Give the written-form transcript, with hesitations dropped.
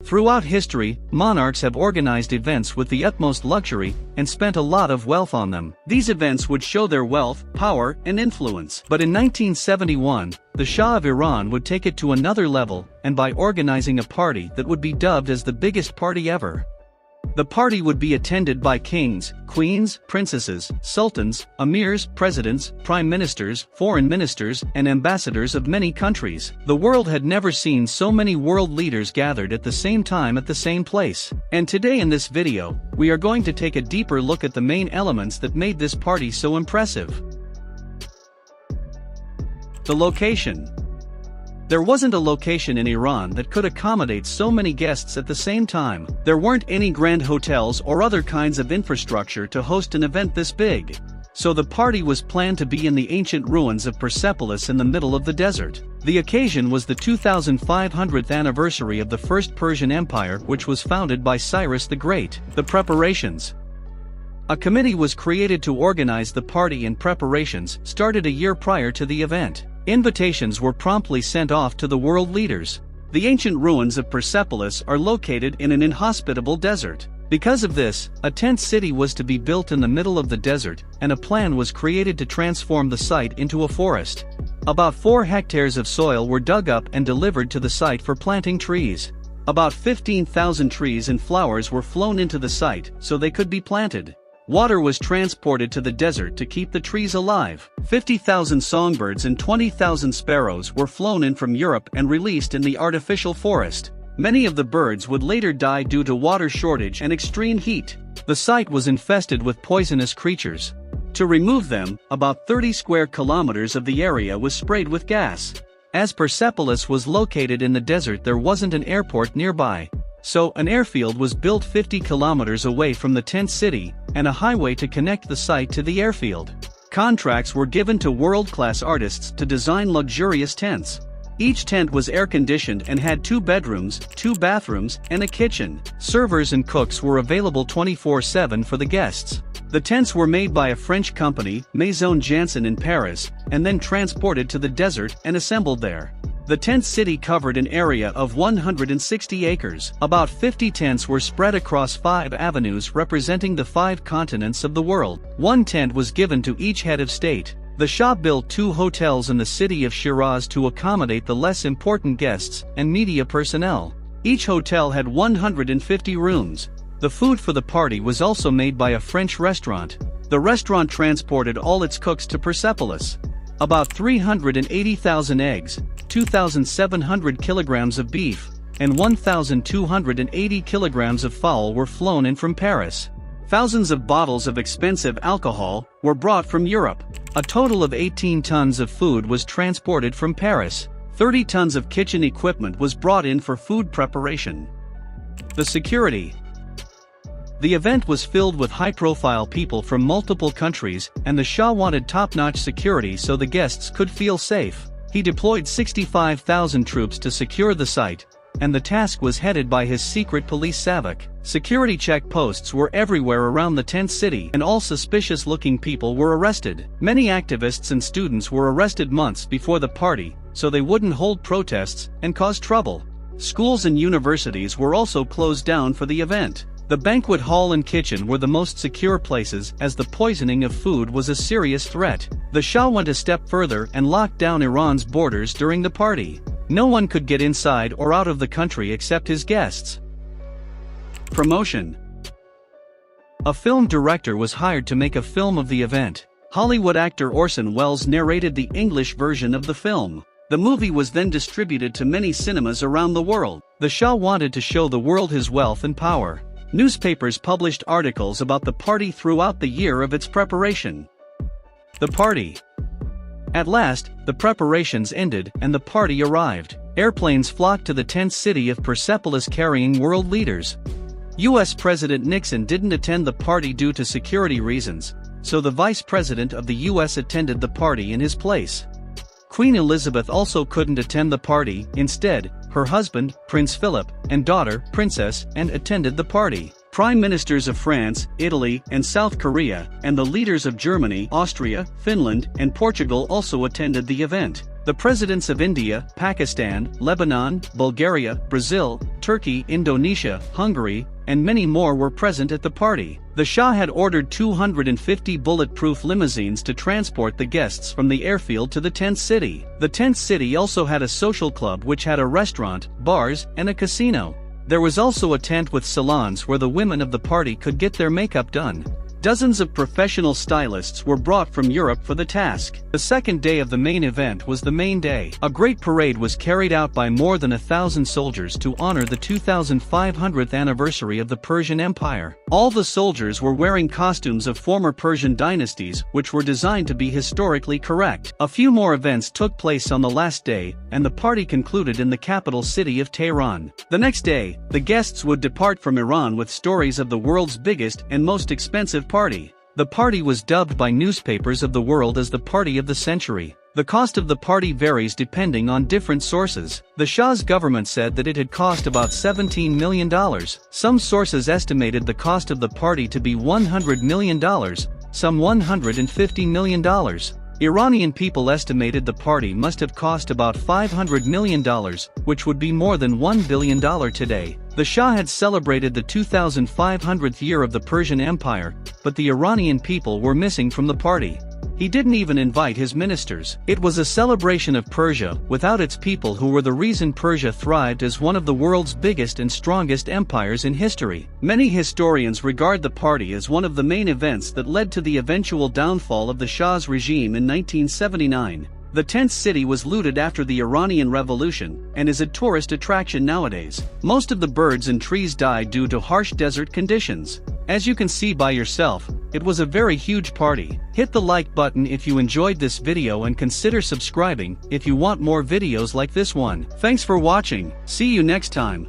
Throughout history, monarchs have organized events with the utmost luxury and spent a lot of wealth on them. These events would show their wealth, power, and influence. But in 1971, the Shah of Iran would take it to another level, and by organizing a party that would be dubbed as the biggest party ever. The party would be attended by kings, queens, princesses, sultans, emirs, presidents, prime ministers, foreign ministers, and ambassadors of many countries. The world had never seen so many world leaders gathered at the same time at the same place. And today in this video, we are going to take a deeper look at the main elements that made this party so impressive. The location. There wasn't a location in Iran that could accommodate so many guests at the same time. There weren't any grand hotels or other kinds of infrastructure to host an event this big. So the party was planned to be in the ancient ruins of Persepolis in the middle of the desert. The occasion was the 2500th anniversary of the First Persian Empire, which was founded by Cyrus the Great. The preparations. A committee was created to organize the party, and preparations started a year prior to the event. Invitations were promptly sent off to the world leaders. The ancient ruins of Persepolis are located in an inhospitable desert. Because of this, a tent city was to be built in the middle of the desert, and a plan was created to transform the site into a forest. About 4 hectares of soil were dug up and delivered to the site for planting trees. About 15,000 trees and flowers were flown into the site so they could be planted. Water was transported to the desert to keep the trees alive. 50,000 songbirds and 20,000 sparrows were flown in from Europe and released in the artificial forest. Many of the birds would later die due to water shortage and extreme heat. The site was infested with poisonous creatures. To remove them, about 30 square kilometers of the area was sprayed with gas. As Persepolis was located in the desert, there wasn't an airport nearby. So, an airfield was built 50 kilometers away from the tent city, and a highway to connect the site to the airfield. Contracts were given to world-class artists to design luxurious tents. Each tent was air-conditioned and had 2 bedrooms, 2 bathrooms, and a kitchen. Servers and cooks were available 24/7 for the guests. The tents were made by a French company, Maison Janssen in Paris, and then transported to the desert and assembled there. The tent city covered an area of 160 acres. About 50 tents were spread across 5 avenues representing the 5 continents of the world. 1 tent was given to each head of state. The Shah built 2 hotels in the city of Shiraz to accommodate the less important guests and media personnel. Each hotel had 150 rooms. The food for the party was also made by a French restaurant. The restaurant transported all its cooks to Persepolis. About 380,000 eggs, 2,700 kilograms of beef, and 1,280 kilograms of fowl were flown in from Paris. Thousands of bottles of expensive alcohol were brought from Europe. A total of 18 tons of food was transported from Paris. 30 tons of kitchen equipment was brought in for food preparation. The security. The event was filled with high-profile people from multiple countries, and the Shah wanted top-notch security so the guests could feel safe. He deployed 65,000 troops to secure the site, and the task was headed by his secret police Savak. Security checkposts were everywhere around the tent city, and all suspicious-looking people were arrested. Many activists and students were arrested months before the party, so they wouldn't hold protests and cause trouble. Schools and universities were also closed down for the event. The banquet hall and kitchen were the most secure places, as the poisoning of food was a serious threat. The Shah went a step further and locked down Iran's borders during the party. No one could get inside or out of the country except his guests. Promotion. A film director was hired to make a film of the event. Hollywood actor Orson Welles narrated the English version of the film. The movie was then distributed to many cinemas around the world. The Shah wanted to show the world his wealth and power. Newspapers published articles about the party throughout the year of its preparation. The party. At last, the preparations ended and the party arrived. Airplanes flocked to the tent city of Persepolis carrying world leaders. U.S. President Nixon didn't attend the party due to security reasons, so the Vice President of the U.S. attended the party in his place. Queen Elizabeth also couldn't attend the party. Instead, her husband, Prince Philip, and daughter, Princess Anne, attended the party. Prime ministers of France, Italy, and South Korea, and the leaders of Germany, Austria, Finland, and Portugal also attended the event. The presidents of India, Pakistan, Lebanon, Bulgaria, Brazil, Turkey, Indonesia, Hungary, and many more were present at the party. The Shah had ordered 250 bulletproof limousines to transport the guests from the airfield to the tent city. The tent city also had a social club which had a restaurant, bars, and a casino. There was also a tent with salons where the women of the party could get their makeup done. Dozens of professional stylists were brought from Europe for the task. The second day of the main event was the main day. A great parade was carried out by more than 1,000 soldiers to honor the 2500th anniversary of the Persian Empire. All the soldiers were wearing costumes of former Persian dynasties which were designed to be historically correct. A few more events took place on the last day, and the party concluded in the capital city of Tehran. The next day, the guests would depart from Iran with stories of the world's biggest and most expensive party. The party was dubbed by newspapers of the world as the party of the century. The cost of the party varies depending on different sources. The Shah's government said that it had cost about $17 million. Some sources estimated the cost of the party to be $100 million, some $150 million. Iranian people estimated the party must have cost about $500 million, which would be more than $1 billion today. The Shah had celebrated the 2500th year of the Persian Empire, but the Iranian people were missing from the party. He didn't even invite his ministers. It was a celebration of Persia without its people, who were the reason Persia thrived as one of the world's biggest and strongest empires in history. Many historians regard the party as one of the main events that led to the eventual downfall of the Shah's regime in 1979. The tent city was looted after the Iranian Revolution and is a tourist attraction nowadays. Most of the birds and trees died due to harsh desert conditions. As you can see by yourself, it was a very huge party. Hit the like button if you enjoyed this video and consider subscribing if you want more videos like this one. Thanks for watching. See you next time.